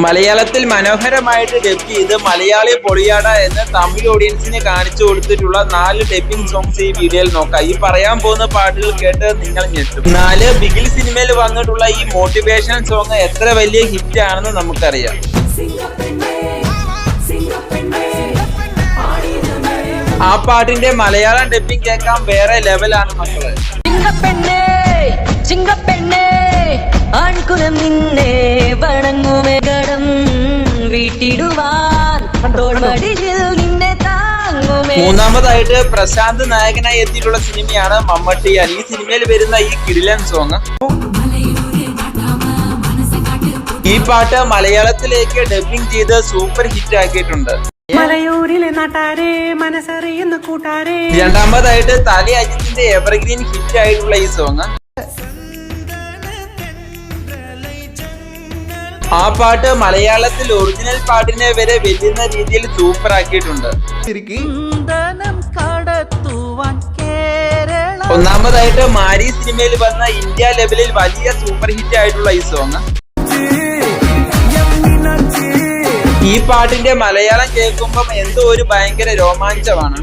മലയാളത്തിൽ മനോഹരമായിട്ട് ഡബ് ചെയ്ത് മലയാളി പൊളിയാട എന്ന് തമിഴ് ഓഡിയൻസിന് കാണിച്ചു കൊടുത്തിട്ടുള്ള 4 ഡബിംഗ് സോങ്സ് ഈ വീഡിയോയിൽ നോക്കാം. ഈ പറയാൻ പോകുന്ന പാട്ടുകൾ കേട്ട് നിങ്ങൾ ഞെട്ടും. 4 ബിഗിൽ സിനിമയിൽ വന്നിട്ടുള്ള ഈ മോട്ടിവേഷൻ സോങ് എത്ര വലിയ ഹിറ്റ് ആണെന്ന് നമുക്കറിയാം. ആ പാട്ടിന്റെ മലയാളം ഡബിംഗ് കേൾക്കാൻ വേറെ ലെവലാണ് മക്കള്. ആൺകുലം നിന്നെ വണങ്ങുമേ കടം വീട്ടിടുവാൻ തോൾമടിയിൽ നിന്നെ താങ്ങുമേ. മൂന്നാമതായിട്ട് പ്രശാന്ത് നായകനായി എത്തിയിട്ടുള്ള സിനിമയാണ് മമ്മട്ടിയാൻ. ഈ സിനിമയിൽ വരുന്ന ഈ കിടിലൻ സോങ്, ഈ പാട്ട് മലയാളത്തിലേക്ക് ഡബിംഗ് ചെയ്ത് സൂപ്പർ ഹിറ്റ് ആക്കിയിട്ടുണ്ട്. മലയൂരിലെ നാട്ടാരെ മനസ്സറിയുന്ന കൂട്ടാരെ. രണ്ടാമതായിട്ട് തലി അജിത്തിന്റെ എവർഗ്രീൻ ഹിറ്റ് ആയിട്ടുള്ള ഈ സോങ്, ആ പാട്ട് മലയാളത്തിൽ ഒറിജിനൽ പാട്ടിനെ വരെ വെല്ലുന്ന രീതിയിൽ സൂപ്പർ ആക്കിയിട്ടുണ്ട്. ഒന്നാമതായിട്ട് മാരി സിനിമയിൽ വന്ന ഇന്ത്യ ലെവലിൽ വലിയ സൂപ്പർ ഹിറ്റ് ആയിട്ടുള്ള ഈ സോങ്, ഈ പാട്ടിന്റെ മലയാളം കേൾക്കുമ്പോൾ എന്തോ ഒരു ഭയങ്കര രോമാഞ്ചമാണ്.